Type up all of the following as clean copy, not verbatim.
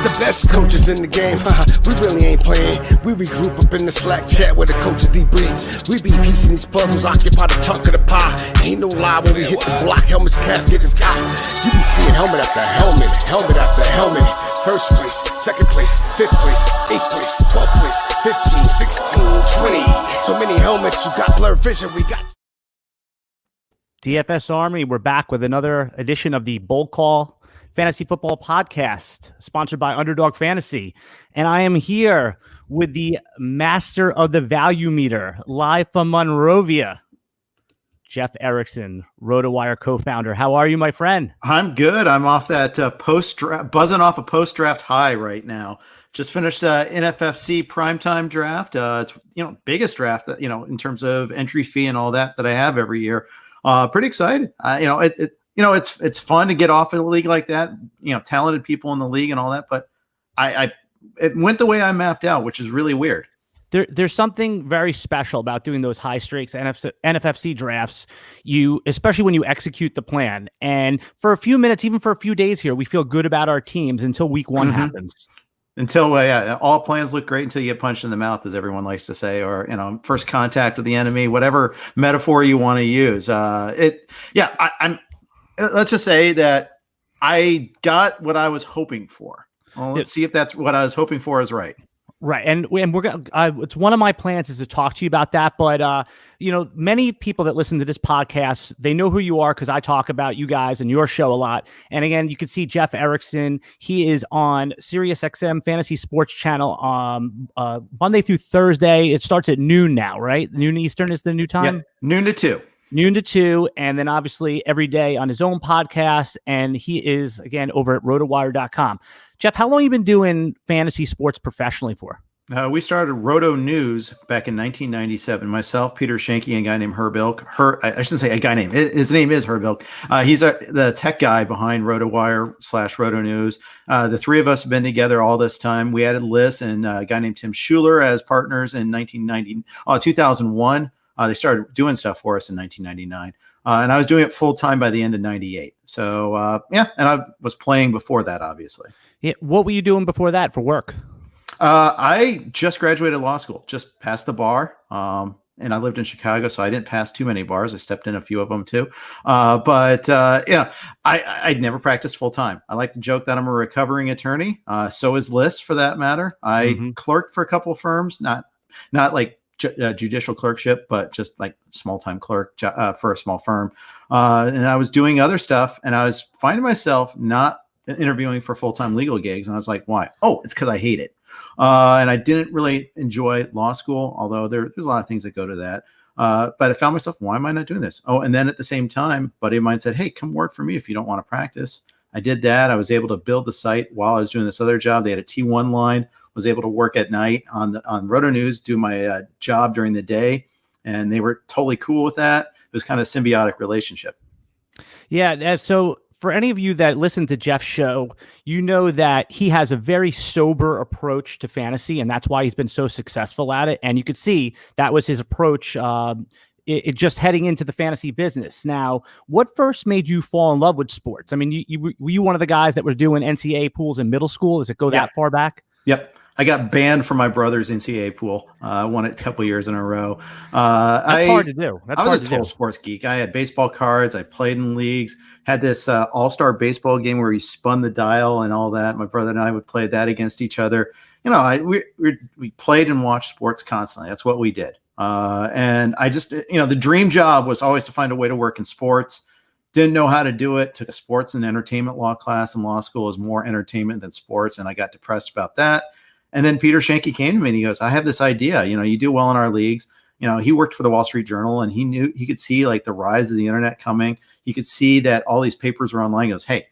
The best coaches in the game, we really ain't playing. We regroup up in the Slack chat where the coaches debrief. We be piecing these puzzles, occupy the chunk of the pie. Ain't no lie when we hit the block, helmets, casket is high. You be seeing helmet after helmet, helmet after helmet. First place, second place, fifth place, eighth place, 12th place, 15, 16, 20. So many helmets, you got blurred vision, we got... DFS Army, we're back with another edition of the Bold Call Fantasy Football Podcast, sponsored by Underdog Fantasy. And I am here with the master of the value meter, live from Monrovia, Jeff Erickson, RotoWire co-founder. How are you, my friend? I'm good. I'm off that buzzing off a post-draft high right now. Just finished NFFC primetime draft. It's biggest draft that in terms of entry fee and all that I have every year. Pretty excited. It's fun to get off in a league like that. Talented people in the league and all that. But it went the way I mapped out, which is really weird. There's something very special about doing those high stakes NFFC drafts. Especially when you execute the plan. And for a few minutes, even for a few days here, we feel good about our teams until week one happens. Until all plans look great until you get punched in the mouth, as everyone likes to say, or first contact with the enemy, whatever metaphor you want to use. Let's just say that I got what I was hoping for. Well, let's see if that's what I was hoping for is right. Right. And we're going to, it's one of my plans is to talk to you about that. But, many people that listen to this podcast, they know who you are because I talk about you guys and your show a lot. And again, you can see Jeff Erickson. He is on SiriusXM Fantasy Sports Channel Monday through Thursday. It starts at noon now, right? Noon Eastern is the new time? Yeah, noon to 2. Noon to 2, and then obviously every day on his own podcast. And he is, again, over at RotoWire.com. Jeff, how long have you been doing fantasy sports professionally for? We started Roto News back in 1997. Myself, Peter Schenke, and a guy named Herb Ilk. I shouldn't say a guy named. His name is Herb Ilk. He's the tech guy behind RotoWire / Roto News. The three of us have been together all this time. We added Liz and a guy named Tim Schuler as partners in 2001. They started doing stuff for us in 1999. And I was doing it full time by the end of 98. So, and I was playing before that, obviously. Yeah. What were you doing before that for work? I just graduated law school, just passed the bar. And I lived in Chicago, so I didn't pass too many bars. I stepped in a few of them too. I'd never practiced full time. I like to joke that I'm a recovering attorney. So is Liz, for that matter. I clerked for a couple of firms, not like judicial clerkship, but just like small-time clerk for a small firm. And I was doing other stuff, and I was finding myself not interviewing for full-time legal gigs. And I was like, why? Oh, it's because I hate it. And I didn't really enjoy law school, although there's a lot of things that go to that. But I found myself, why am I not doing this? Oh, and then at the same time, a buddy of mine said, hey, come work for me if you don't want to practice. I did that. I was able to build the site while I was doing this other job. They had a T1 line, was able to work at night on Roto News, do my job during the day. And they were totally cool with that. It was kind of a symbiotic relationship. Yeah. So for any of you that listen to Jeff's show, you know that he has a very sober approach to fantasy, and that's why he's been so successful at it. And you could see that was his approach it just heading into the fantasy business. Now, what first made you fall in love with sports? I mean, were you one of the guys that were doing NCAA pools in middle school? Does it go that far back? Yep. I got banned from my brother's NCAA pool. I won it a couple years in a row. That's hard to do. I was a total sports geek. I had baseball cards. I played in leagues. Had this all-star baseball game where he spun the dial and all that. My brother and I would play that against each other. We played and watched sports constantly. That's what we did. And I just, the dream job was always to find a way to work in sports. Didn't know how to do it. Took a sports and entertainment law class in law school. It was more entertainment than sports, and I got depressed about that. And then Peter Schenke came to me and he goes, I have this idea. You do well in our leagues. He worked for the Wall Street Journal, and he could see like the rise of the internet coming. He could see that all these papers were online. He goes, hey,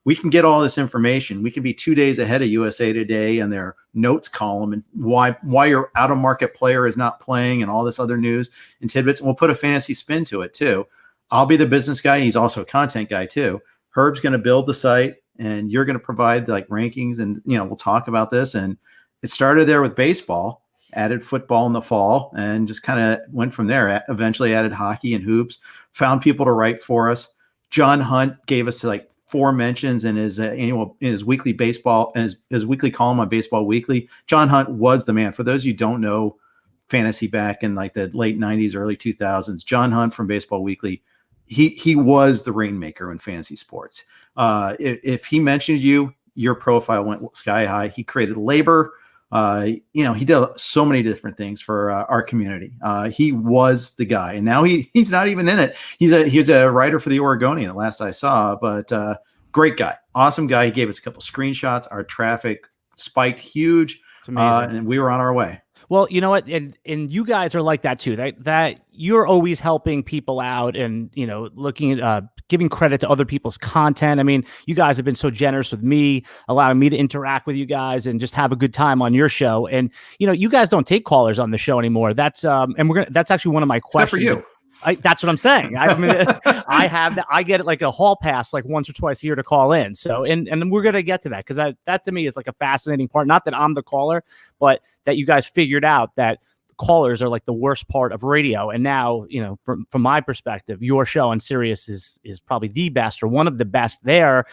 we can get all this information. We can be 2 days ahead of USA Today and their notes column and why your out of market player is not playing and all this other news and tidbits. And we'll put a fantasy spin to it too. I'll be the business guy. He's also a content guy too. Herb's going to build the site, and you're going to provide like rankings, and we'll talk about this. And it started there with baseball, added football in the fall, and just kind of went from there. Eventually added hockey and hoops, found people to write for us. John Hunt gave us like 4 mentions in his weekly baseball and his weekly column on Baseball Weekly. John Hunt was the man. For those of you who don't know fantasy back in like the late 90s, early 2000s, John Hunt from Baseball Weekly, he was the rainmaker in fantasy sports. If he mentioned you, your profile went sky high. He created labor. He did so many different things for our community. He was the guy, and now he's not even in it. He's a writer for the Oregonian, at last I saw, but great guy, awesome guy. He gave us a couple screenshots. Our traffic spiked huge, and we were on our way. Well, you know what, and you guys are like that too. That you're always helping people out, and looking at giving credit to other people's content. I mean, you guys have been so generous with me, allowing me to interact with you guys and just have a good time on your show. And you guys don't take callers on the show anymore. That's that's actually one of my questions. Except for you. That's what I'm saying. I mean, I get like a hall pass like once or twice a year to call in. So, and we're going to get to that, because that to me is like a fascinating part. Not that I'm the caller, but that you guys figured out that callers are like the worst part of radio. And now, from my perspective, your show on Sirius is probably the best, or one of the best there,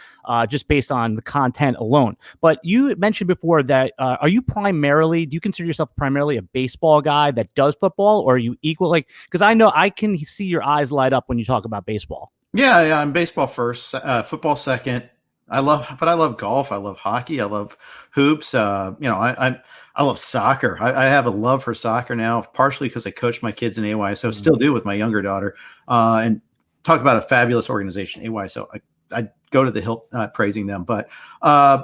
just based on the content alone. But you mentioned before that, do you consider yourself primarily a baseball guy that does football, or are you equal? Like, because I know I can see your eyes light up when you talk about baseball. Yeah, I'm baseball first, football second. I love golf. I love hockey. I love hoops. I love soccer. I have a love for soccer now, partially because I coach my kids in AYSO, still do with my younger daughter, and talk about a fabulous organization, AYSO. I go to the hilt praising them, but I've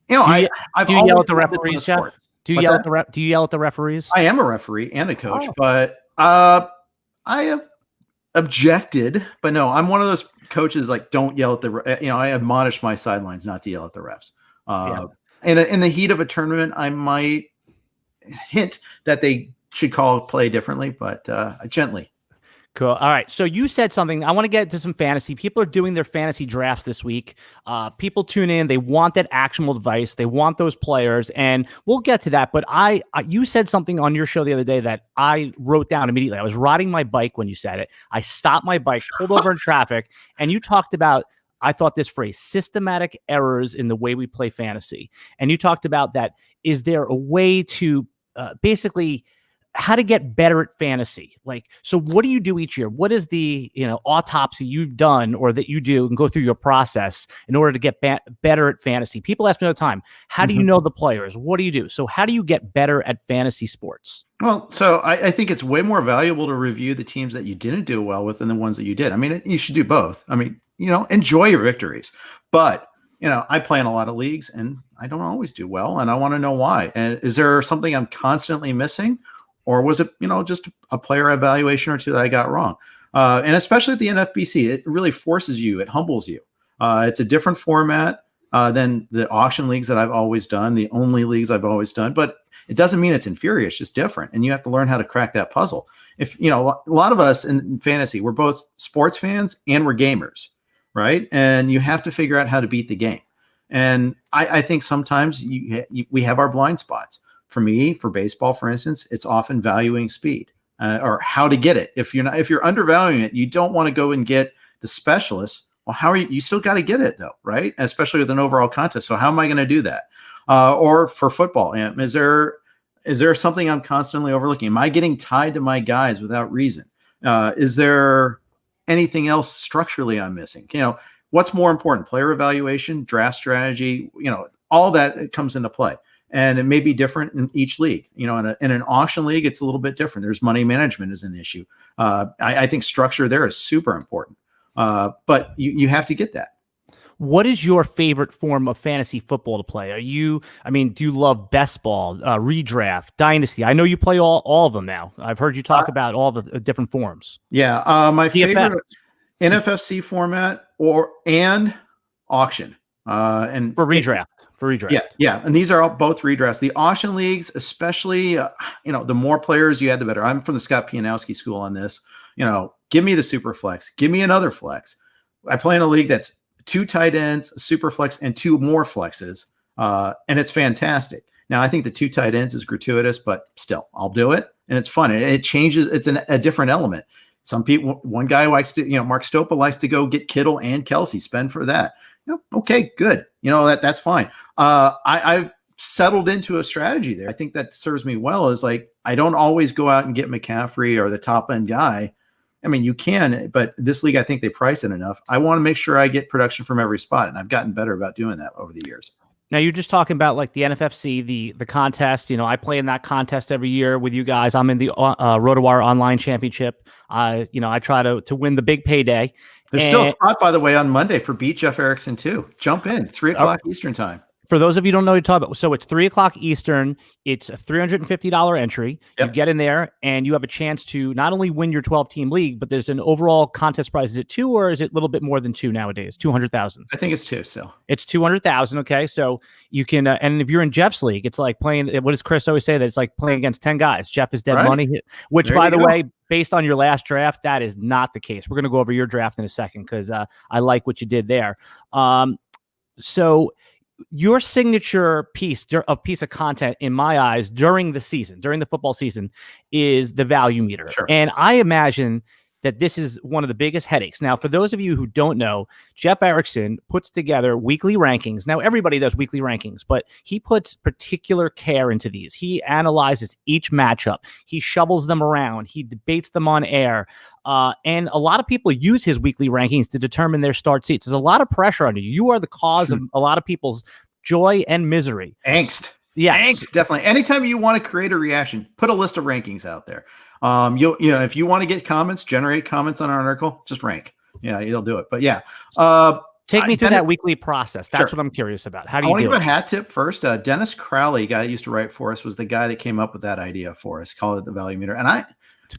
do you yell at the referees, Jeff? Do you yell at the referees? I am a referee and a coach, but I have objected. But no, I'm one of those coaches like, don't yell at the. I admonish my sidelines not to yell at the refs. In the heat of a tournament, I might hint that they should call play differently, but gently. Cool. All right. So you said something. I want to get to some fantasy. People are doing their fantasy drafts this week. People tune in. They want that actionable advice. They want those players, and we'll get to that. But you said something on your show the other day that I wrote down immediately. I was riding my bike when you said it. I stopped my bike, pulled over in traffic, and you talked about, I thought this phrase, systematic errors in the way we play fantasy. And you talked about that. Is there a way to basically how to get better at fantasy? Like, so what do you do each year? What is the, autopsy you've done or that you do and go through your process in order to get better at fantasy? People ask me all the time, how do you know the players? What do you do? So how do you get better at fantasy sports? Well, so I think it's way more valuable to review the teams that you didn't do well with than the ones that you did. I mean, you should do both. I mean, enjoy your victories, but I play in a lot of leagues and I don't always do well, and I want to know why. And is there something I'm constantly missing? Or was it, just a player evaluation or two that I got wrong? And especially at the NFBC, it really forces you. It humbles you. It's a different format than the auction leagues that I've always done, the only leagues I've always done. But it doesn't mean it's inferior. It's just different. And you have to learn how to crack that puzzle. If, a lot of us in fantasy, we're both sports fans and we're gamers, right? And you have to figure out how to beat the game. And I think sometimes we have our blind spots. For me, for baseball, for instance, it's often valuing speed or how to get it. If you're undervaluing it, you don't want to go and get the specialist. Well, how are you still got to get it though, right? Especially with an overall contest. So how am I going to do that? Or for football, is there something I'm constantly overlooking? Am I getting tied to my guys without reason? Is there anything else structurally I'm missing? What's more important? Player evaluation, draft strategy, all that, it comes into play. And it may be different in each league. In an auction league, it's a little bit different. There's money management is an issue. I think structure there is super important. But you have to get that. What is your favorite form of fantasy football to play? Do you love best ball, redraft, dynasty? I know you play all of them now. I've heard you talk about all the different forms. Yeah. My DFS. Favorite NFFC format and auction. And for redraft. Yeah. And these are both redrafts. The auction leagues, especially, the more players you add, the better. I'm from the Scott Pianowski school on this. Give me the super flex. Give me another flex. I play in a league that's 2 tight ends, a super flex, and 2 more flexes. And it's fantastic. Now, I think the 2 tight ends is gratuitous, but still, I'll do it. And it's fun. And it changes. It's a different element. Some people, one guy likes to, Mark Stopa likes to go get Kittle and Kelsey, spend for that. Yep. Okay, good. That's fine. I've settled into a strategy there. I think that serves me well, is like, I don't always go out and get McCaffrey or the top end guy. I mean, you can, but this league, I think they price it enough. I want to make sure I get production from every spot, and I've gotten better about doing that over the years. Now, you're just talking about like the NFFC, the contest. I play in that contest every year with you guys. I'm in the RotoWire Online Championship. I try to win the big payday. There's still a spot, by the way, on Monday for Beat Jeff Erickson too. Jump in, 3:00 Eastern time. For those of you who don't know what you're talking about, so it's 3:00 Eastern. It's a $350 entry. Yep. You get in there, and you have a chance to not only win your 12-team league, but there's an overall contest prize. Is it 2, or is it a little bit more than 2 nowadays? 200,000. I think it's 2 still. It's 200,000. Okay, so you can, and if you're in Jeff's league, it's like playing. What does Chris always say? That it's like playing against 10 guys. Jeff is dead money. Which, by the way, based on your last draft, that is not the case. We're going to go over your draft in a second because I like what you did there. So your signature piece of content, in my eyes, during the football season, is the value meter. Sure. And I imagine that this is one of the biggest headaches. Now, for those of you who don't know, Jeff Erickson puts together weekly rankings. Now, everybody does weekly rankings, but he puts particular care into these. He analyzes each matchup. He shovels them around. He debates them on air. And a lot of people use his weekly rankings to determine their start seats. There's a lot of pressure on you. You are the cause of a lot of people's joy and misery. Angst. Yes. Angst, definitely. Anytime you want to create a reaction, put a list of rankings out there. If you want to get comments, generate comments on our article, just rank. Yeah, you'll do it. But yeah. Take me through that weekly process. That's what I'm curious about. How do you do it? I want to give a hat tip first. Dennis Crowley, guy that used to write for us, was the guy that came up with that idea for us, call it the value meter. And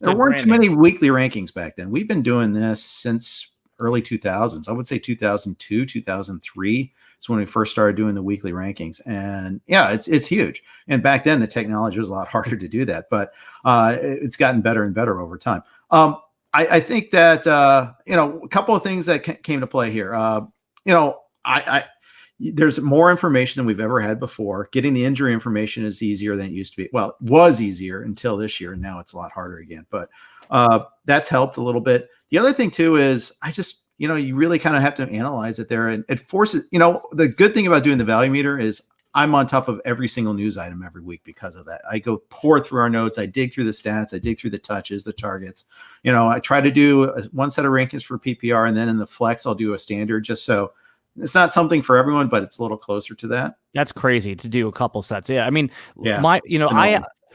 there weren't too many weekly rankings back then. We've been doing this since early 2000s. I would say 2002, 2003 is when we first started doing the weekly rankings. And yeah, it's huge. And back then the technology was a lot harder to do that, but it's gotten better and better over time. I think that, a couple of things that came to play here. There's more information than we've ever had before. Getting the injury information is easier than it used to be. Well, it was easier until this year, and now it's a lot harder again. But that's helped a little bit. The other thing too is you really kind of have to analyze it there, and it forces. The good thing about doing the value meter is I'm on top of every single news item every week because of that. I go pour through our notes. I dig through the stats. I dig through the touches, the targets. I try to do one set of rankings for PPR, and then in the flex, I'll do a standard just so. It's not something for everyone, but it's a little closer to that. That's crazy to do a couple sets. Yeah. I mean,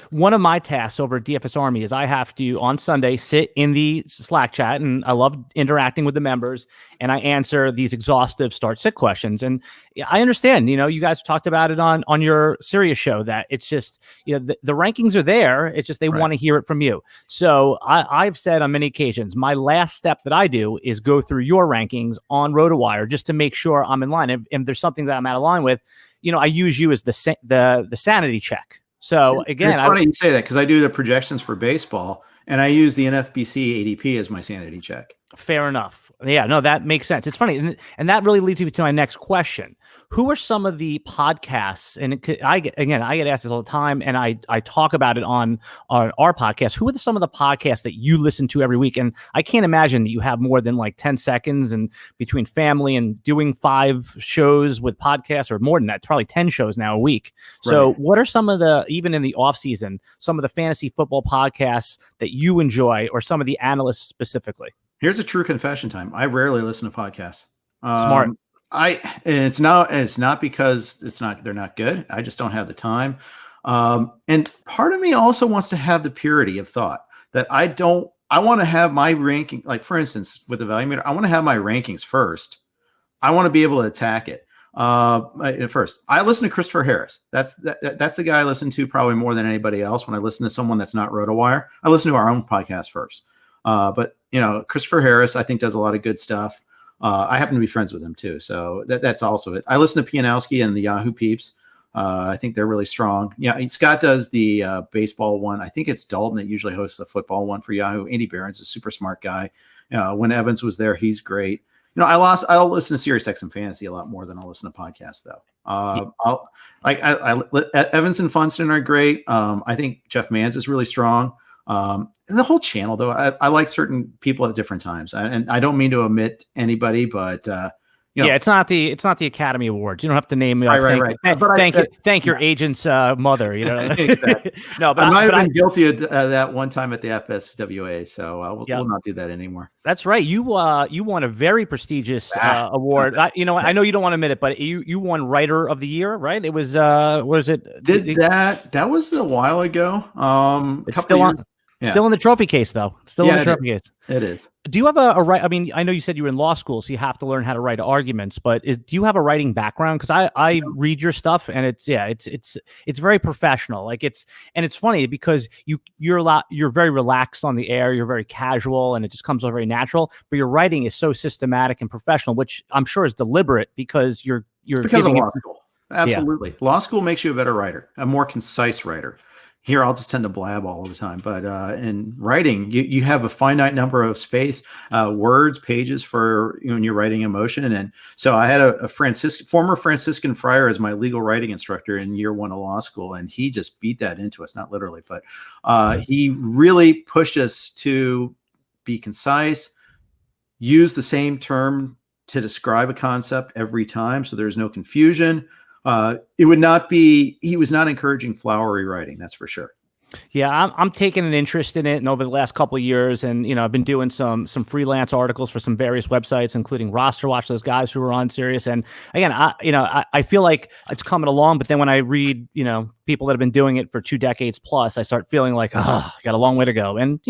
one of my tasks over at DFSARMY is I have to, on Sunday, sit in the Slack chat, and I love interacting with the members, and I answer these exhaustive start-sit questions. And I understand, you guys talked about it on your Sirius show, that it's just, the rankings are there. It's just they want to hear it from you. So I've said on many occasions, my last step that I do is go through your rankings on RotoWire just to make sure I'm in line. If there's something that I'm out of line with, I use you as the sanity check. So again, it's funny you say that because I do the projections for baseball, and I use the NFBC ADP as my sanity check. Fair enough. Yeah, no, that makes sense. It's funny, and that really leads me to my next question. Who are some of the podcasts? And I get asked this all the time, and I talk about it on our podcast. Who are some of the podcasts that you listen to every week? And I can't imagine that you have more than like 10 seconds, and between family and doing 5 shows with podcasts, or more than that, probably 10 shows now a week. So what are some of the, even in the off season, some of the fantasy football podcasts that you enjoy, or some of the analysts specifically? Here's a true confession time. I rarely listen to podcasts. Smart. It's not because they're not good. I just don't have the time. And part of me also wants to have the purity of thought that I want to have my ranking. Like for instance, with the value meter, I want to have my rankings first. I want to be able to attack it. First, I listen to Christopher Harris. That's the guy I listen to probably more than anybody else. When I listen to someone that's not RotoWire, I listen to our own podcast first. But Christopher Harris, I think, does a lot of good stuff. I happen to be friends with him too, so that's also it. I listen to Pianowski and the Yahoo Peeps. I think they're really strong. Yeah, Scott does the baseball one. I think it's Dalton that usually hosts the football one for Yahoo. Andy Barron's a super smart guy. When Evans was there, he's great. I'll listen to SiriusXM Fantasy a lot more than I'll listen to podcasts though. Evans and Funston are great. I think Jeff Manns is really strong. And the whole channel, though, I like certain people at different times, and I don't mean to omit anybody, but Yeah, it's not the Academy Awards. You don't have to name. Right. Thank your agent's mother. You know. Exactly. No, but I might have been guilty of that one time at the FSWA, so we'll not do that anymore. That's right. You won a very prestigious award. I know you don't want to admit it, but you won Writer of the Year, right? It was what was it? That was a while ago. It's still on. Yeah. Still in the trophy case, though. Still in the trophy case. It is. Do you have a right? I mean, I know you said you were in law school, so you have to learn how to write arguments. But do you have a writing background? Because I read your stuff, and it's very professional. Like it's funny because you're very relaxed on the air. You're very casual, and it just comes over very natural. But your writing is so systematic and professional, which I'm sure is deliberate because you're because of law school. Absolutely, law school makes you a better writer, a more concise writer. Here, I'll just tend to blab all the time. But in writing, you have a finite number of words, pages for when you're writing emotion. And so I had a former Franciscan friar as my legal writing instructor in year one of law school. And he just beat that into us, not literally, but he really pushed us to be concise, use the same term to describe a concept every time so there's no confusion. He was not encouraging flowery writing, that's for sure. Yeah, I'm taking an interest in it, and over the last couple of years, and I've been doing some freelance articles for some various websites, including Roster Watch, those guys who are on Sirius. And again, I feel like it's coming along, but then when I read people that have been doing it for 2 decades plus, I start feeling like I got a long way to go, and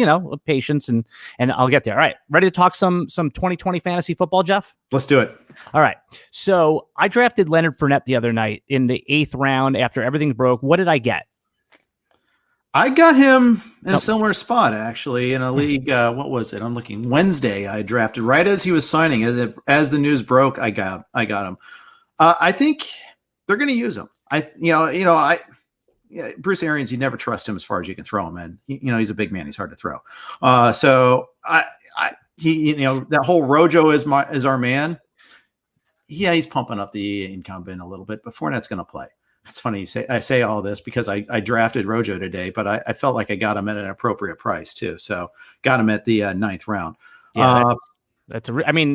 patience, and I'll get there. All right, ready to talk some 2020 fantasy football, Jeff? Let's do it. All right. So I drafted Leonard Fournette the other night in the 8th round after everything broke. What did I get? I got him in a similar spot, actually, in a league. What was it? I'm looking. Wednesday, I drafted right as he was signing. As the news broke, I got him. I think they're going to use him. Bruce Arians, you never trust him as far as you can throw him, and he's a big man. He's hard to throw. So that whole Rojo is our man. Yeah, he's pumping up the incumbent a little bit, but Fournette's going to play. It's funny I say all this because I drafted Rojo today, but I felt like I got him at an appropriate price too. So got him at the 9th round. Yeah,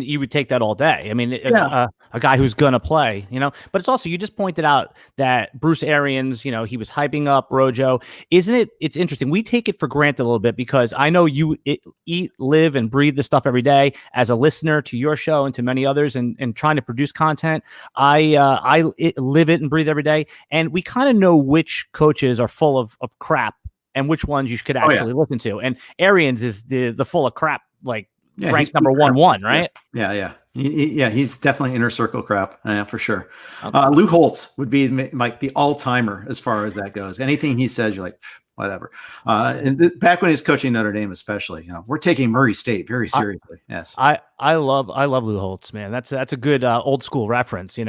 you would take that all day. I mean, a guy who's going to play, but it's also, you just pointed out that Bruce Arians, he was hyping up Rojo. Isn't it? It's interesting. We take it for granted a little bit because I know you eat, live, and breathe this stuff every day as a listener to your show and to many others and trying to produce content. I live it and breathe every day. And we kind of know which coaches are full of crap and which ones you could actually listen to. And Arians is the full of crap, like, ranked number 1, right? Yeah. He's definitely inner circle crap, for sure. Okay. Lou Holtz would be like the all-timer as far as that goes. Anything he says, you're like, whatever. And back when he was coaching Notre Dame, especially, we're taking Murray State very seriously. Yes, I love Lou Holtz, man. That's a good old school reference. The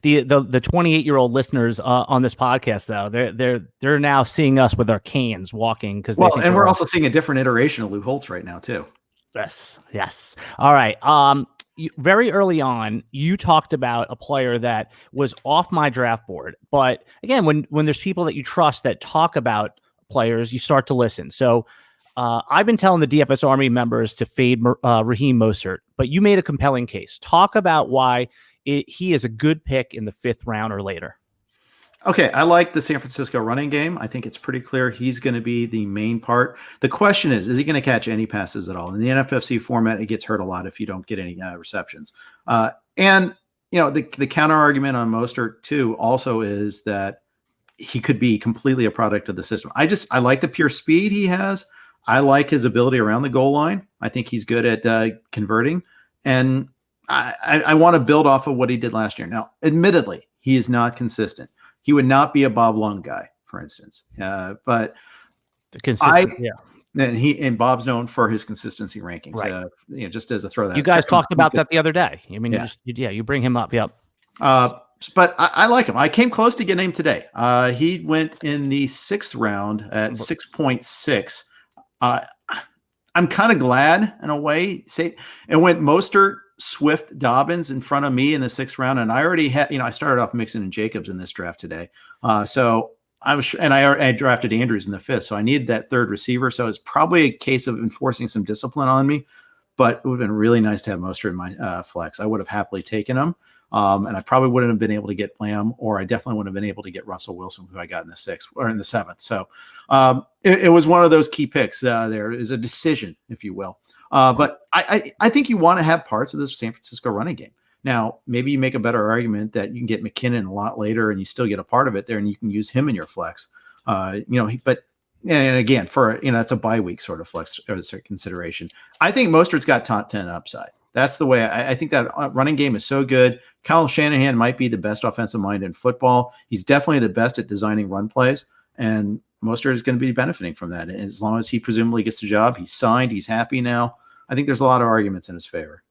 28-year-old listeners on this podcast, though, they're now seeing us with our canes walking because and we're also seeing a different iteration of Lou Holtz right now too. Yes. All right. Very early on, you talked about a player that was off my draft board. But again, when there's people that you trust that talk about players, you start to listen. So I've been telling the DFS Army members to fade Raheem Mostert, but you made a compelling case. Talk about why he is a good pick in the 5th round or later. Okay, I like the San Francisco running game. I think it's pretty clear he's going to be the main part. The question is he going to catch any passes at all? In the NFFC format, it gets hurt a lot if you don't get any receptions. And the counter argument on Mostert too also is that he could be completely a product of the system. I like the pure speed he has. I like his ability around the goal line. I think he's good at converting, and I want to build off of what he did last year. Now, admittedly, he is not consistent. He would not be a Bob Lung guy, for instance. But and Bob's known for his consistency rankings. Right. Just as a throw that. You guys talked about that the other day. I mean, you bring him up. Yep. But I like him. I came close to getting him today. He went in the 6th round at 6.6. I'm kind of glad in a way. It went Mostert, Swift, Dobbins in front of me in the 6th round, and I already had, I started off Mixon and Jacobs in this draft today. So I drafted Andrews in the 5th, so I needed that 3rd receiver. So it's probably a case of enforcing some discipline on me. but it would have been really nice to have Mostert in my flex. I would have happily taken him. And I probably wouldn't have been able to get Lamb, or I definitely wouldn't have been able to get Russell Wilson, who I got in the 6th or in the 7th. So it was one of those key picks. There is a decision, if you will. But I think you want to have parts of this San Francisco running game. Now, maybe you make a better argument that you can get McKinnon a lot later and you still get a part of it there and you can use him in your flex. But again, that's a bye week sort of flex or consideration. I think Mostert's got top 10 upside. That's the way I think that running game is so good. Kyle Shanahan might be the best offensive mind in football. He's definitely the best at designing run plays, and Mostert is going to be benefiting from that. As long as he presumably gets the job, he's signed, he's happy now. I think there's a lot of arguments in his favor.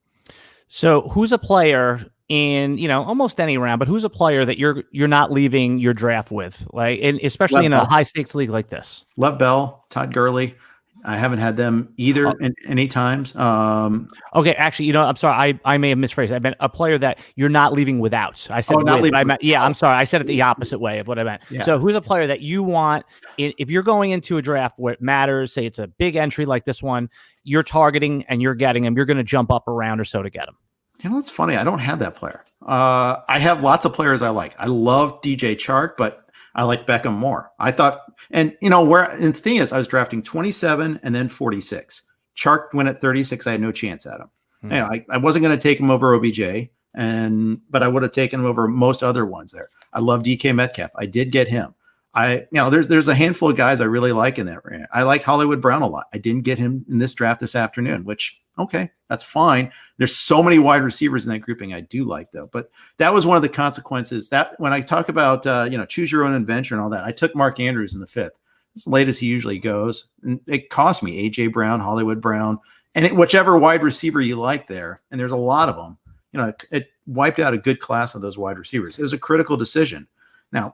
So who's a player in, almost any round, but who's a player that you're not leaving your draft with, like, and especially in a high stakes league like this? Lev Bell, Todd Gurley. I haven't had them either in any times. Okay, actually, I'm sorry. I may have misphrased. I meant a player that you're not leaving without. I said not leaving. I meant, I'm sorry. I said it the opposite way of what I meant. Yeah. So who's a player that you want, if you're going into a draft where it matters, say it's a big entry like this one, you're targeting and you're getting him, you're going to jump up a round or so to get him? It's funny. I don't have that player. I have lots of players I like. I love DJ Chark, but I like Beckham more. I thought, and the thing is, I was drafting 27 and then 46. Chark went at 36. I had no chance at him. I wasn't going to take him over OBJ, but I would have taken him over most other ones there. I love DK Metcalf. I did get him. There's a handful of guys I really like in that range. I like Hollywood Brown a lot. I didn't get him in this draft this afternoon, which, okay, that's fine. There's so many wide receivers in that grouping I do like, though. But that was one of the consequences that when I talk about, choose your own adventure and all that, I took Mark Andrews in the 5th. It's the latest he usually goes. And it cost me A.J. Brown, Hollywood Brown, and whichever wide receiver you like there. And there's a lot of them. It wiped out a good class of those wide receivers. It was a critical decision. Now,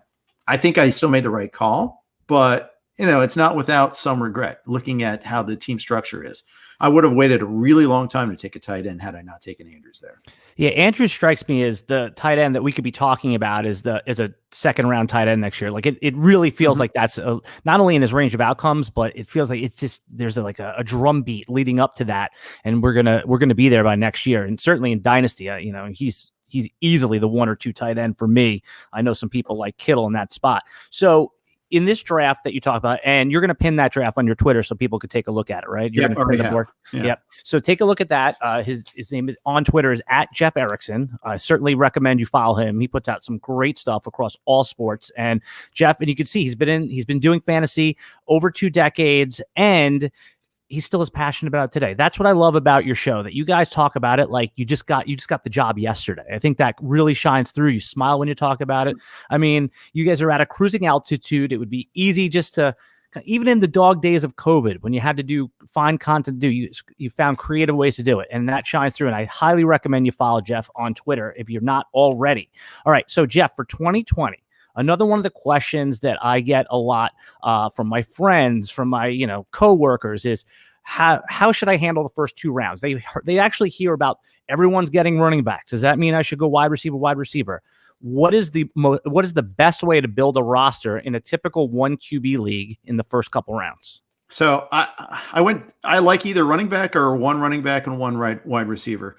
I think I still made the right call, but it's not without some regret looking at how the team structure is. I would have waited a really long time to take a tight end had I not taken Andrews there. Yeah, Andrews strikes me as the tight end that we could be talking about as a second round tight end next year. Like it really feels like that's not only in his range of outcomes, but it feels like it's just there's a drum beat leading up to that, and we're gonna be there by next year. And certainly in Dynasty, he's easily the 1 or 2 tight end for me. I know some people like Kittle in that spot. So in this draft that you talk about, and you're going to pin that draft on your Twitter so people could take a look at it, right? You're going to pin the board. Yeah. Yep. So take a look at that. His name is on Twitter is at Jeff Erickson. I certainly recommend you follow him. He puts out some great stuff across all sports. And Jeff, and you can see he's been doing fantasy over 2 decades, and he's still as passionate about it today. That's what I love about your show, that you guys talk about it like you just got the job yesterday. I think that really shines through. You smile when you talk about it. I mean, you guys are at a cruising altitude. It would be easy just to, even in the dog days of COVID, when you had to find content to do, you found creative ways to do it. And that shines through. And I highly recommend you follow Jeff on Twitter if you're not already. All right. So Jeff, for 2020, another one of the questions that I get a lot from my friends, from my coworkers is how should I handle the first 2 rounds? They actually hear about everyone's getting running backs. Does that mean I should go wide receiver? What is the best way to build a roster in a typical 1 QB league in the first couple rounds? So I like either running back or 1 running back and 1 wide receiver,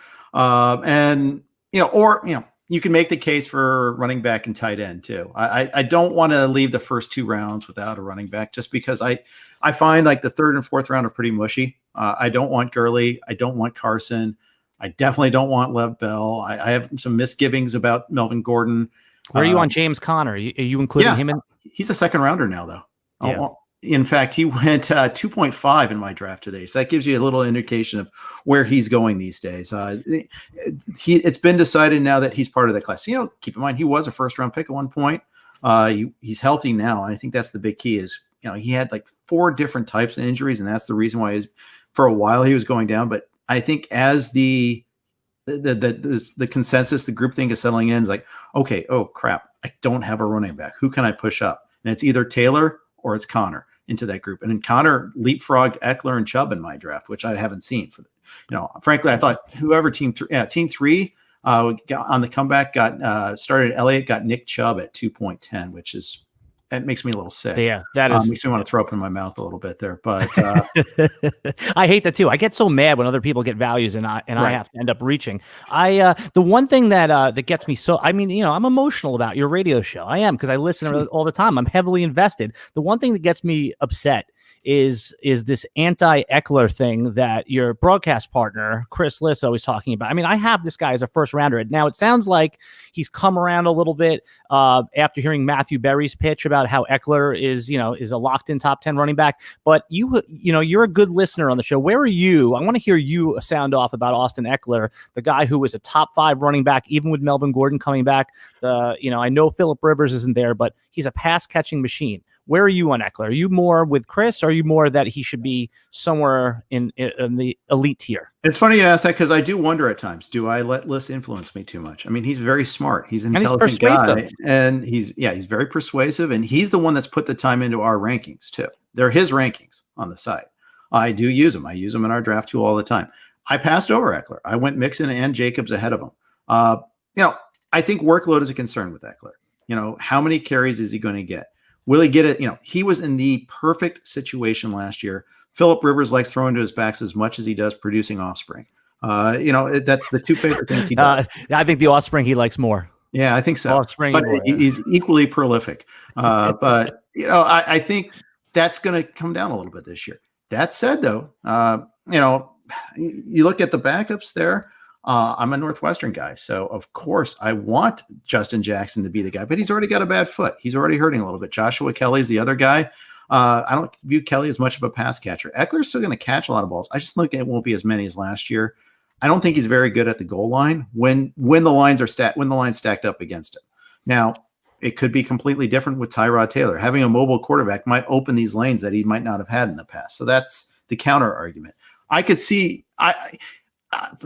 you can make the case for running back and tight end too. I don't want to leave the first 2 rounds without a running back, just because I find like the 3rd and 4th round are pretty mushy. I don't want Gurley. I don't want Carson. I definitely don't want Lev Bell. I have some misgivings about Melvin Gordon. Where are you on James Conner? Are you including him in? He's a 2nd rounder now, though. Yeah. In fact, he went 2.5 in my draft today. So that gives you a little indication of where he's going these days. It's been decided now that he's part of the class. Keep in mind, he was a 1st-round pick at one point. He's healthy now. And I think that's the big key is, he had like 4 different types of injuries. And that's the reason why for a while he was going down. But I think as the consensus, the group thing is settling in, is like, okay, oh crap, I don't have a running back. Who can I push up? And it's either Taylor or it's Connor into that group. And then Connor leapfrogged Eckler and Chubb in my draft, which I haven't seen. Frankly, I thought whoever team 3 got on the comeback, started Elliott, got Nick Chubb at 2.10, which is that makes me a little sick. Yeah, that is makes me want to throw up in my mouth a little bit there. But I hate that too. I get so mad when other people get values and I Right. have to end up reaching. The one thing that gets me so, I mean, I'm emotional about your radio show. I am, because I listen all the time. I'm heavily invested. The one thing that gets me upset is this anti-Eckler thing that your broadcast partner Chris Liss always talking about. I mean, I have this guy as a first rounder. Now it sounds like he's come around a little bit after hearing Matthew Berry's pitch about how Eckler is a locked-in top 10 running back. But you're a good listener on the show. Where are you? I want to hear you sound off about Austin Eckler, the guy who was a top 5 running back, even with Melvin Gordon coming back. I know Phillip Rivers isn't there, but he's a pass-catching machine. Where are you on Eckler? Are you more with Chris, or are you more that he should be somewhere in the elite tier? It's funny you ask that, because I do wonder at times, do I let Liss influence me too much? I mean, he's very smart. He's an intelligent guy, and he's very persuasive, and he's the one that's put the time into our rankings too. They're his rankings on the site. I do use them. I use them in our draft tool all the time. I passed over Eckler. I went Mixon and Jacobs ahead of him. I think workload is a concern with Eckler. How many carries is he going to get? Will he get it? He was in the perfect situation last year. Phillip Rivers likes throwing to his backs as much as he does producing offspring. That's the two favorite things he does. I think the offspring he likes more. Yeah, I think so. Offspring, but he's equally prolific. But I think that's going to come down a little bit this year. That said, though, you look at the backups there. I'm a Northwestern guy, so of course I want Justin Jackson to be the guy, but he's already got a bad foot. He's already hurting a little bit. Joshua Kelly's the other guy. I don't view Kelly as much of a pass catcher. Eckler's still going to catch a lot of balls. I just think it won't be as many as last year. I don't think he's very good at the goal line when the line's stacked up against him. Now, it could be completely different with Tyrod Taylor. Having a mobile quarterback might open these lanes that he might not have had in the past. So that's the counter argument. I could see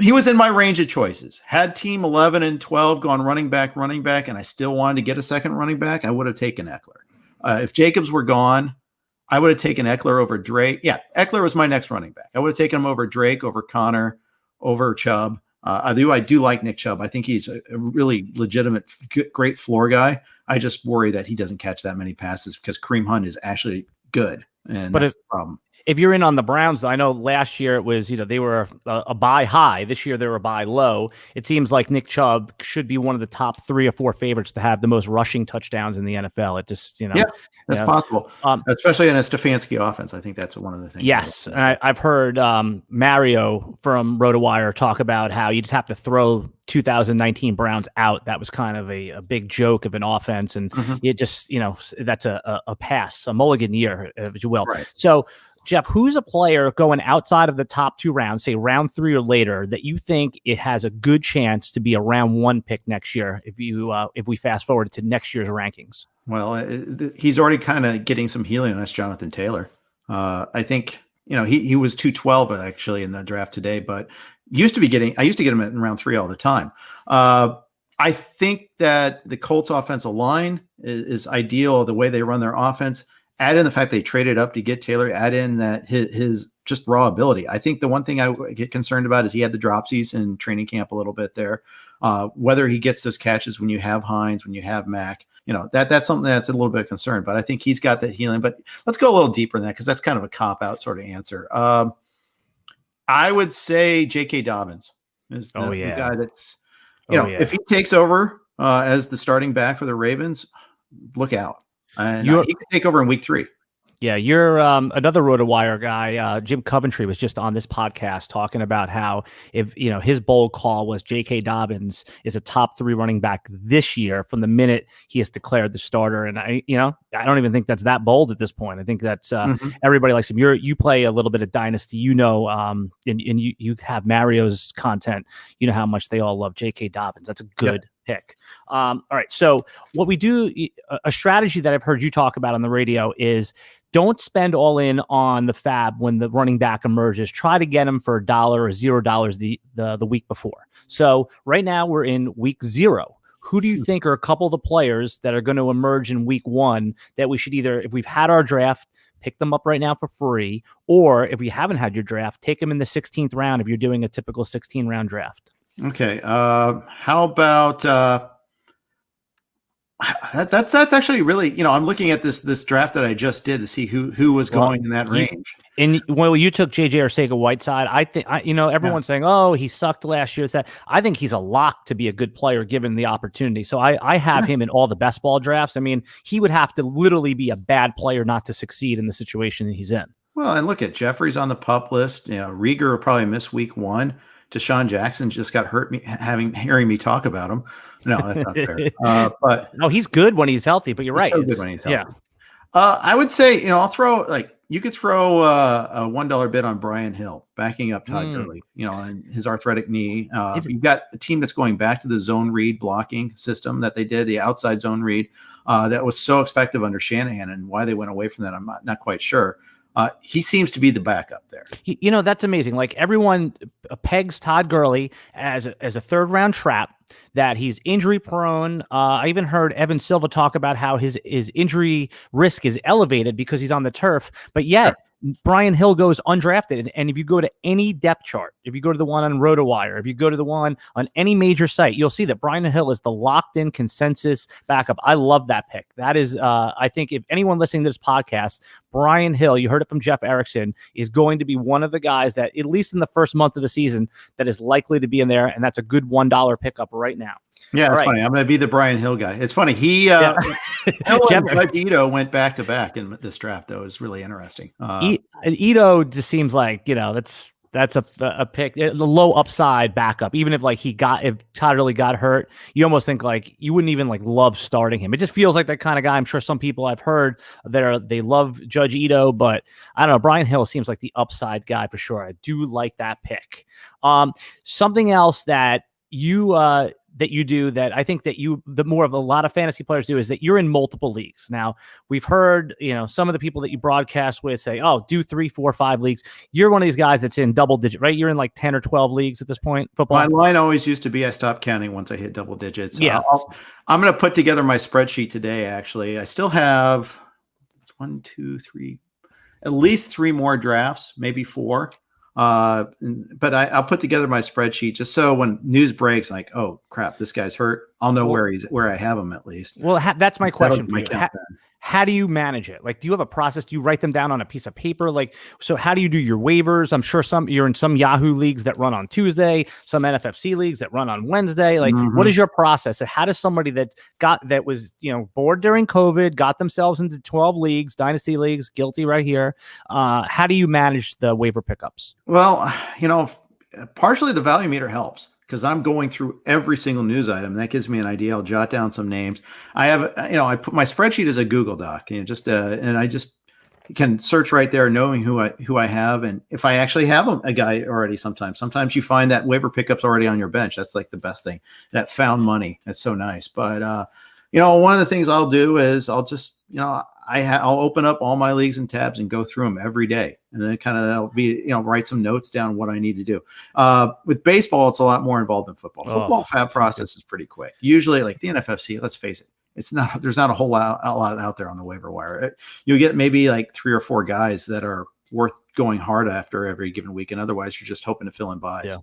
he was in my range of choices. Had team 11 and 12 gone running back, and I still wanted to get a second running back, I would have taken Eckler. If Jacobs were gone, I would have taken Eckler over Drake. Yeah, Eckler was my next running back. I would have taken him over Drake, over Connor, over Chubb. I do like Nick Chubb. I think he's a really legitimate, great floor guy. I just worry that he doesn't catch that many passes because Kareem Hunt is actually good, and that's the problem. If you're in on the Browns, though, I know last year it was, they were a buy high. This year they were a buy low. It seems like Nick Chubb should be one of the top 3 or 4 favorites to have the most rushing touchdowns in the NFL. It just, yeah, that's possible. Especially in a Stefanski offense. I think that's one of the things. Yes. I've heard Mario from RotoWire talk about how you just have to throw 2019 Browns out. That was kind of a big joke of an offense. And it just, that's a pass, a mulligan year, if you will. Right. So, Jeff, who's a player going outside of the top 2 rounds, say round 3 or later, that you think it has a good chance to be a round 1 pick next year if we fast forward to next year's rankings? Well, he's already kind of getting some healing. That's Jonathan Taylor. I think, he was 212 actually in the draft today, but I used to get him in round 3 all the time. I think that the Colts offensive line is ideal, the way they run their offense. Add in the fact they traded up to get Taylor, add in that his just raw ability. I think the one thing I get concerned about is he had the dropsies in training camp a little bit there. Whether he gets those catches when you have Hines, when you have Mack, that's something that's a little bit of concern, but I think he's got that healing. But let's go a little deeper than that, because that's kind of a cop-out sort of answer. I would say J.K. Dobbins is the guy that's, if he takes over as the starting back for the Ravens, look out. And he could take over in week 3. Yeah, you're another RotoWire guy. Jim Coventry was just on this podcast talking about how if his bold call was J.K. Dobbins is a top 3 running back this year from the minute he is declared the starter. And I don't even think that's that bold at this point. I think that's everybody likes him. You play a little bit of Dynasty, and you have Mario's content. You know how much they all love J.K. Dobbins. That's a good pick. All right. So what we do, a strategy that I've heard you talk about on the radio is don't spend all in on the fab when the running back emerges. Try to get him for $1 or $0 the week before. So right now we're in week 0. Who do you think are a couple of the players that are going to emerge in week 1 that we should either, if we've had our draft, pick them up right now for free, or if we haven't had your draft, take them in the 16th round if you're doing a typical 16-round draft? Okay. How about That's actually really, I'm looking at this draft that I just did to see who was going in that range. And you took JJ Arcega-Whiteside. I think everyone's saying, "Oh, he sucked last year." I think he's a lock to be a good player given the opportunity. So I have him in all the best ball drafts. I mean, he would have to literally be a bad player not to succeed in the situation that he's in. Well, and look at Jeffrey's on the PUP list. Rieger will probably miss week 1. Deshaun Jackson just got hurt hearing me talk about him. No, that's not fair. But no, he's good when he's healthy. But you're right. So good when he's healthy. Yeah. I would say, I'll throw you could throw a $1 bid on Brian Hill backing up Todd Gurley, and his arthritic knee. You've got a team that's going back to the zone read blocking system that they did, the outside zone read that was so effective under Shanahan, and why they went away from that, I'm not quite sure. He seems to be the backup there. That's amazing. Like everyone pegs Todd Gurley as a third round trap, that he's injury prone. I even heard Evan Silva talk about how his injury risk is elevated because he's on the turf, but yet Brian Hill goes undrafted. And if you go to any depth chart, if you go to the one on RotoWire, if you go to the one on any major site, you'll see that Brian Hill is the locked in consensus backup. I love that pick. That is, I think if anyone listening to this podcast, Brian Hill, you heard it from Jeff Erickson, is going to be one of the guys that, at least in the first month of the season, that is likely to be in there. And that's a good $1 pickup right now. Yeah, it's funny. I'm going to be the Brian Hill guy. It's funny. Hill and Judge Ito went back to back in this draft. That was really interesting. Ito just seems like, that's a pick, the low upside backup. Even if if Todd really got hurt, you almost think you wouldn't even love starting him. It just feels like that kind of guy. I'm sure some people I've heard they love Judge Ito, but I don't know. Brian Hill seems like the upside guy for sure. I do like that pick. Something else that you do that I think that the more of a lot of fantasy players do is that you're in multiple leagues. Now, we've heard, some of the people that you broadcast with say, oh, do 3, 4, 5 leagues. You're one of these guys that's in double digit, right? You're in 10 or 12 leagues at this point, football. My line always used to be I stopped counting once I hit double digits. Yeah. I'm going to put together my spreadsheet today, actually. I still have 1, 2, 3, at least 3 more drafts, maybe 4. But I'll put together my spreadsheet just so when news breaks, oh crap, this guy's hurt, I'll know where I have him at least. Well, that's my question for you. How do you manage it? Do you have a process? Do you write them down on a piece of paper? So how do you do your waivers? I'm sure you're in some Yahoo leagues that run on Tuesday, some NFFC leagues that run on Wednesday. What is your process? How does somebody that was, bored during COVID, got themselves into 12 leagues, dynasty leagues, guilty right here. How do you manage the waiver pickups? Well, partially the value meter helps, because I'm going through every single news item. That gives me an idea. I'll jot down some names. I have, I put my spreadsheet as a Google Doc, and I just can search right there, knowing who I have, and if I actually have a guy already. Sometimes you find that waiver pickups already on your bench. That's the best thing. That found money. That's so nice. But one of the things I'll do is I'll just I'll open up all my leagues and tabs and go through them every day. And then that'll be, write some notes down what I need to do. With baseball, it's a lot more involved than football. Football fab process is pretty quick. Usually the NFFC, let's face it, there's not a whole lot out there on the waiver wire. You'll get maybe 3 or 4 guys that are worth going hard after every given week. And otherwise you're just hoping to fill in buys.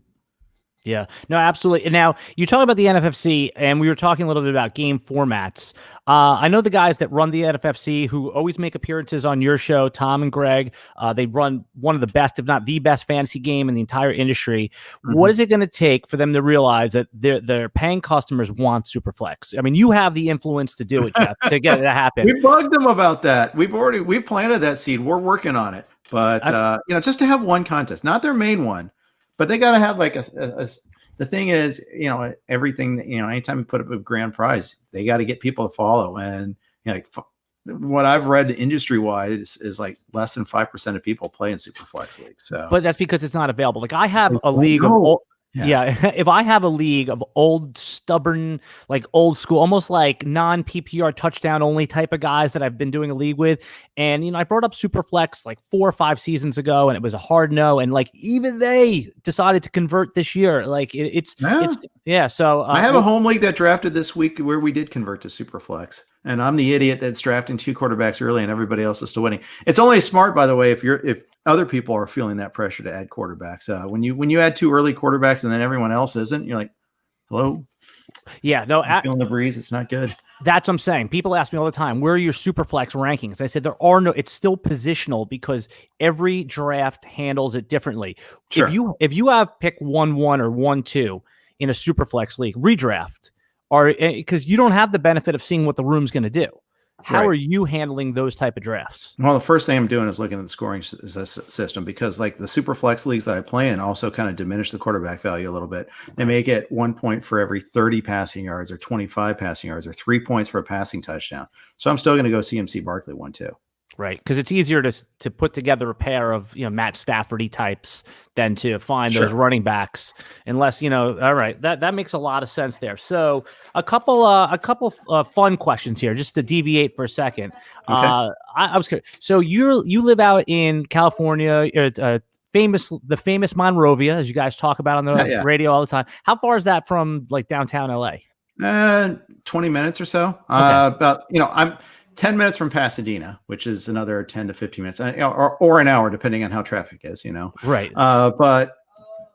Yeah, no, absolutely. And now you talk about the NFFC, and we were talking a little bit about game formats. I know the guys that run the NFFC who always make appearances on your show, Tom and Greg. They run one of the best, if not the best, fantasy game in the entire industry. Mm-hmm. What is it going to take for them to realize that their paying customers want Superflex? I mean, you have the influence to do it, Jeff, to get it to happen. We bugged them about that. We've planted that seed. We're working on it. But just to have one contest, not their main one. But they got to have the thing is, everything, anytime you put up a grand prize, they got to get people to follow. And, what I've read industry wide is less than 5% of people play in Superflex leagues. So, but that's because it's not available. I have a league of if I have a league of old, stubborn, old school, almost non PPR touchdown only type of guys that I've been doing a league with. And, I brought up Superflex 4 or 5 seasons ago, and it was a hard no. And even they decided to convert this year. So I have a home league that drafted this week where we did convert to Superflex. And I'm the idiot that's drafting 2 quarterbacks early and everybody else is still winning. It's only smart, by the way, if other people are feeling that pressure to add quarterbacks. When you add 2 early quarterbacks and then everyone else isn't, you're like, hello? Yeah, no. Feeling the breeze. It's not good. That's what I'm saying. People ask me all the time, where are your super flex rankings? I said there are no, it's still positional because every draft handles it differently. Sure. If you have pick 1-1 or 1-2 in a super flex league, redraft, or because you don't have the benefit of seeing what the room's going to do. How are you handling those type of drafts? Well, the first thing I'm doing is looking at the scoring system, because like the super flex leagues that I play in also kind of diminish the quarterback value a little bit. They make it 1 point for every 30 passing yards or 25 passing yards or 3 points for a passing touchdown. So I'm still going to go CMC Barkley 1-2. Right, because it's easier to put together a pair of Matt Stafford-y types than to find those running backs, unless All right, that makes a lot of sense there. So a couple fun questions here, just to deviate for a second. Okay. I was curious. So you live out in California, the famous Monrovia, as you guys talk about on the radio all the time. How far is that from like downtown LA? 20 minutes or so. Okay. About I'm 10 minutes from Pasadena, which is another 10 to 15 minutes, or an hour, depending on how traffic is, Right. But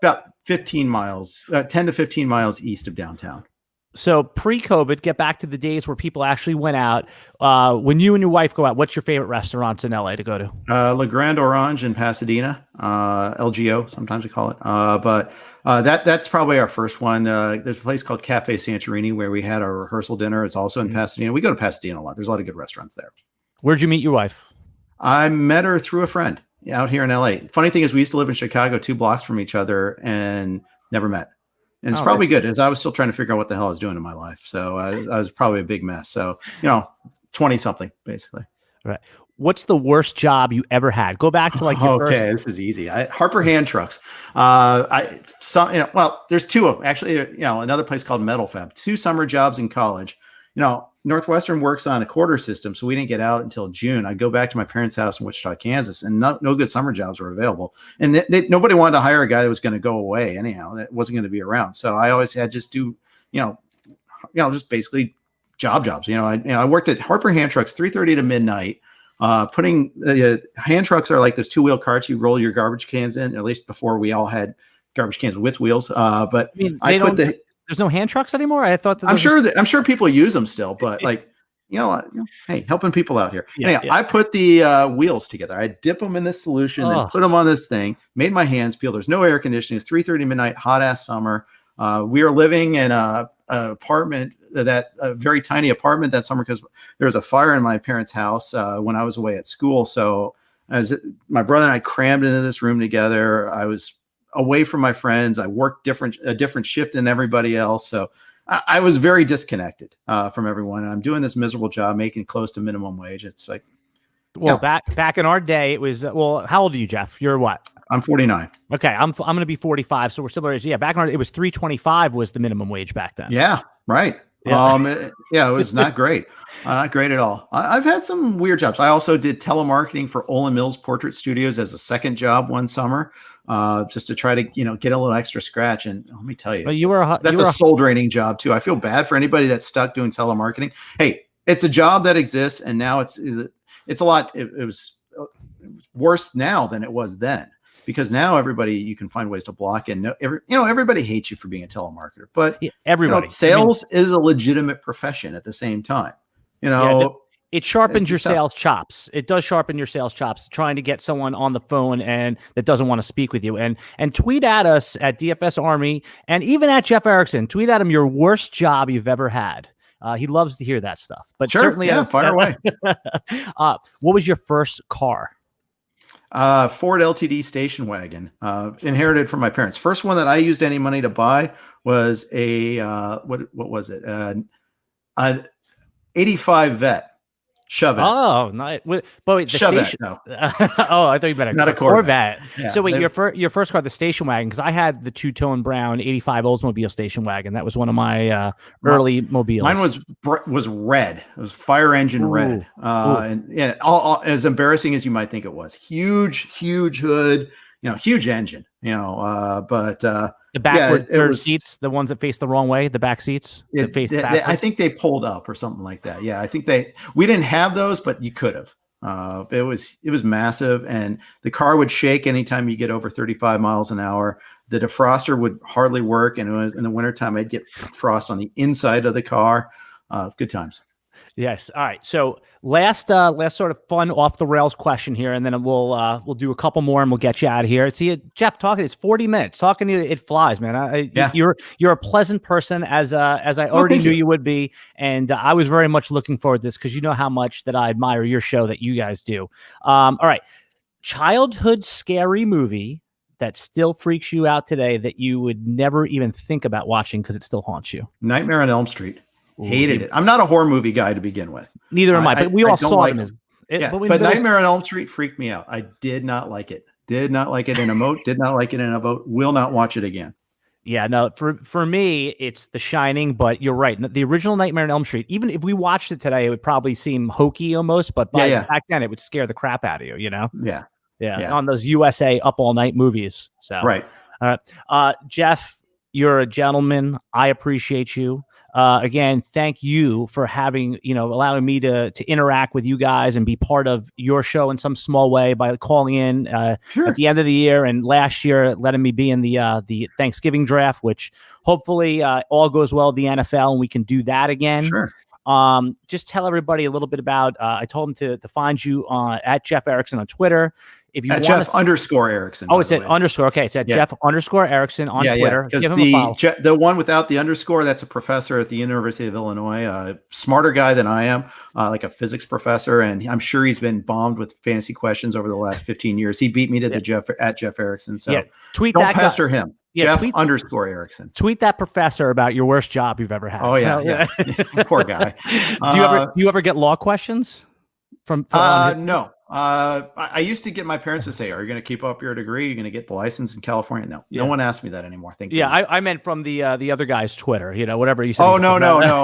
about 15 miles, 10 to 15 miles east of downtown. So pre-COVID, get back to the days where people actually went out. When you and your wife go out, what's your favorite restaurants in LA to go to? Le Grand Orange in Pasadena, LGO, sometimes we call it. But that's probably our first one. There's a place called Cafe Santorini where we had our rehearsal dinner. It's also in Pasadena. We go to Pasadena a lot. There's a lot of good restaurants there. Where'd you meet your wife? I met her through a friend out here in LA. Funny thing is, we used to live in Chicago, 2 blocks from each other, and never met. And it's probably good, as I was still trying to figure out what the hell I was doing in my life. So I was probably a big mess. So, 20 something basically. Right. What's the worst job you ever had? Go back to like your first. This is easy. Harper Hand Trucks. There's 2 of them actually. Another place called Metal Fab. 2 summer jobs in college. Northwestern works on a quarter system, so we didn't get out until June. I'd go back to my parents' house in Wichita, Kansas, and no good summer jobs were available. And nobody wanted to hire a guy that was going to go away anyhow, that wasn't going to be around. So I always had just do, just basically jobs. I worked at Harper Hand Trucks 3:30 to midnight. Putting hand trucks are like those 2-wheel carts you roll your garbage cans in, at least before we all had garbage cans with wheels. But there's no hand trucks anymore. I thought that I'm sure people use them still, but hey, helping people out here. I put the wheels together. I dip them in this solution, then put them on this thing, made my hands feel. There's no air conditioning. It's 3:30 midnight, hot ass summer. We are living in an apartment, a very tiny apartment that summer, because there was a fire in my parents' house when I was away at school. So my brother and I crammed into this room together. I was away from my friends. I worked a different shift than everybody else. So I was very disconnected from everyone. And I'm doing this miserable job, making close to minimum wage. It's like, back in our day, it was, how old are you, Jeff? You're what? I'm 49. Okay. I'm going to be 45. So we're similar. Yeah. Back in our, it was $3.25 was the minimum wage back then. Yeah. Right. Yeah. It was not great. Not great at all. I've had some weird jobs. I also did telemarketing for Olin Mills Portrait Studios as a second job one summer, just to try to, get a little extra scratch. And let me tell you, that's a soul draining job too. I feel bad for anybody that's stuck doing telemarketing. Hey, it's a job that exists, and now it's a lot. It was worse now than it was then, because now you can find ways to block in. Everybody hates you for being a telemarketer, but everybody. Sales is a legitimate profession at the same time. It sharpens your sales chops. It does sharpen your sales chops, trying to get someone on the phone and that doesn't want to speak with you. And tweet at us at DFSARMY and even at Jeff Erickson. Tweet at him your worst job you've ever had. He loves to hear that stuff. But certainly, fire away. What was your first car? Ford LTD station wagon, inherited from my parents. First one that I used any money to buy was a what was it? An 85 Vet. Shove it. Oh, nice. But wait, the Shove station. No. Oh, I thought you meant not a Corvette. Yeah, so wait, your first car, the station wagon, because I had the 2-tone brown 85 Oldsmobile station wagon. That was one of my early mobiles. Mine was red. It was fire engine red. And all as embarrassing as you might think it was. Huge hood. Huge engine. But the backward seats, the ones that face the wrong way, the back seats that face backwards. I think they pulled up or something like that. Yeah, I think we didn't have those, but you could have. It was massive, and the car would shake anytime you get over 35 miles an hour. The defroster would hardly work, and it was in the wintertime I'd get frost on the inside of the car. Good times. Yes. All right. So last sort of fun off the rails question here, and then we'll do a couple more and we'll get you out of here. See, Jeff, talking, it's 40 minutes. Talking to you, it flies, man. You're a pleasant person, as I already knew you would be, and I was very much looking forward to this because you know how much that I admire your show that you guys do. All right. Childhood scary movie that still freaks you out today that you would never even think about watching because it still haunts you. Nightmare on Elm Street. Hated it. I'm not a horror movie guy to begin with. Neither am I, but we all saw like them. But Nightmare on Elm Street freaked me out. I did not like it. Did not like it in a moat. Did not like it in a boat. Will not watch it again. Yeah, no, for me, it's The Shining, but you're right. The original Nightmare on Elm Street, even if we watched it today, it would probably seem hokey almost, but back then it would scare the crap out of you, you know? Yeah. On those USA Up All Night movies. So right. All right. Jeff, you're a gentleman. I appreciate you. Again, thank you for allowing me to interact with you guys and be part of your show in some small way by calling in at the end of the year, and last year letting me be in the Thanksgiving draft, which hopefully all goes well at the NFL and we can do that again. Sure. Just tell everybody a little bit about, I told them to find you at Jeff Erickson on Twitter. If you at want Jeff_Erickson. Oh, it's at underscore. Okay, it's at Jeff_Erickson on Twitter. Because give him a follow. The one without the underscore, that's a professor at the University of Illinois, smarter guy than I am, like a physics professor, and I'm sure he's been bombed with fantasy questions over the last 15 years. He beat me to the Jeff Erickson. So don't pester him. Jeff_Erickson. Tweet that professor about your worst job you've ever had. Oh yeah. Poor guy. Do you ever get law questions from no. I used to get my parents to say, "Are you going to keep up your degree? Are you going to get the license in California?" No, no one asked me that anymore. Thank you. I meant from the other guy's Twitter. Whatever you said. Oh no.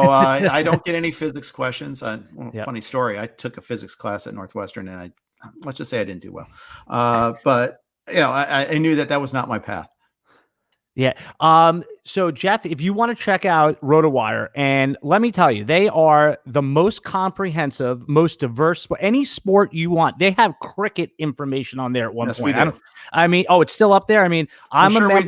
I don't get any physics questions. Funny story. I took a physics class at Northwestern, and let's just say I didn't do well. But I knew that was not my path. Yeah. So Jeff, if you want to check out RotoWire, and let me tell you, they are the most comprehensive, most diverse, any sport you want. They have cricket information on there at one point. It's still up there. I'm sure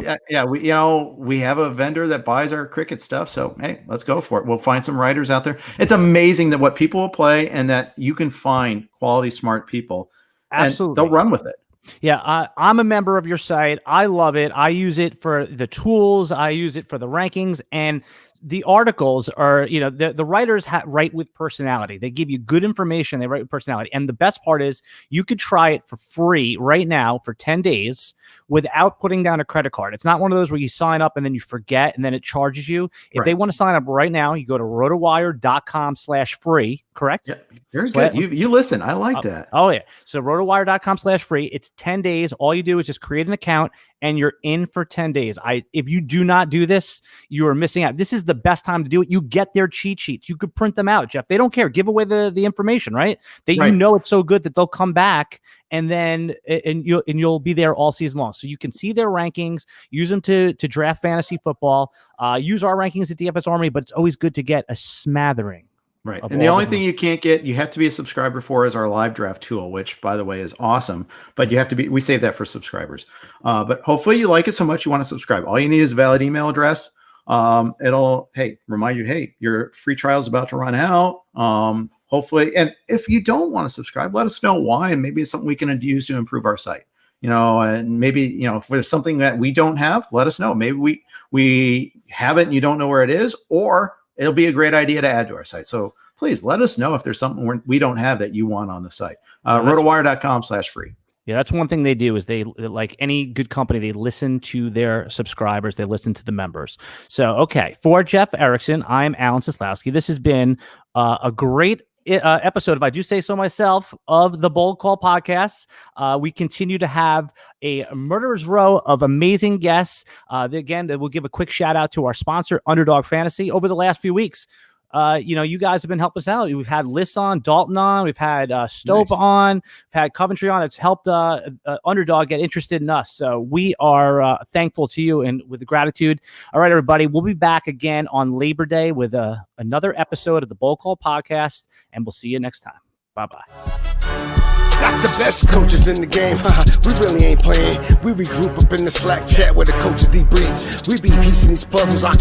we have a vendor that buys our cricket stuff. So, hey, let's go for it. We'll find some writers out there. It's amazing that what people will play and that you can find quality, smart people. Absolutely. And they'll run with it. Yeah, I'm a member of your site. I love it. I use it for the tools. I use it for the rankings, and the articles are, the writers write with personality. They give you good information. They write with personality. And the best part is you could try it for free right now for 10 days without putting down a credit card. It's not one of those where you sign up and then you forget and then it charges you. If they want to sign up right now, you go to rotowire.com/free, correct? Yeah, very good. You listen. I like that. Oh, yeah. So rotowire.com/free. It's 10 days. All you do is just create an account and you're in for 10 days. If you do not do this, you are missing out. This is the best time to do it. You get their cheat sheets. You could print them out, Jeff. They don't care. Give away the information, right? It's so good that they'll come back and then you'll be there all season long. So you can see their rankings, use them to draft fantasy football, use our rankings at DFSARMY, but it's always good to get a smattering. Right. And the only thing you can't get, you have to be a subscriber for, is our live draft tool, which, by the way, is awesome. But we save that for subscribers. But hopefully you like it so much you want to subscribe. All you need is a valid email address. It'll remind you, your free trial is about to run out. Hopefully, and if you don't want to subscribe, let us know why, and maybe it's something we can use to improve our site. And maybe if there's something that we don't have, let us know. Maybe we have it and you don't know where it is, or it'll be a great idea to add to our site. So please let us know if there's something we don't have that you want on the site. Rotowire.com/free. Yeah, that's one thing they do is they, like any good company, they listen to their subscribers. They listen to the members. So, okay, for Jeff Erickson, I'm Alan Seslowsky. This has been a great episode, if I do say so myself, of the Bold Call podcast. We continue to have a murderer's row of amazing guests. Again, we'll give a quick shout out to our sponsor, Underdog Fantasy. Over the last few weeks, you guys have been helping us out. We've had Liss on, Dalton on, we've had Stope on, we've had Coventry on. It's helped Underdog get interested in us. So we are thankful to you and with gratitude. All right, everybody, we'll be back again on Labor Day with another episode of the Bold Call podcast, and we'll see you next time. Bye-bye. Got the best coaches in the game, we really ain't playing. We regroup up in the Slack chat where the coaches debrief. We be piecing these puzzles, occupy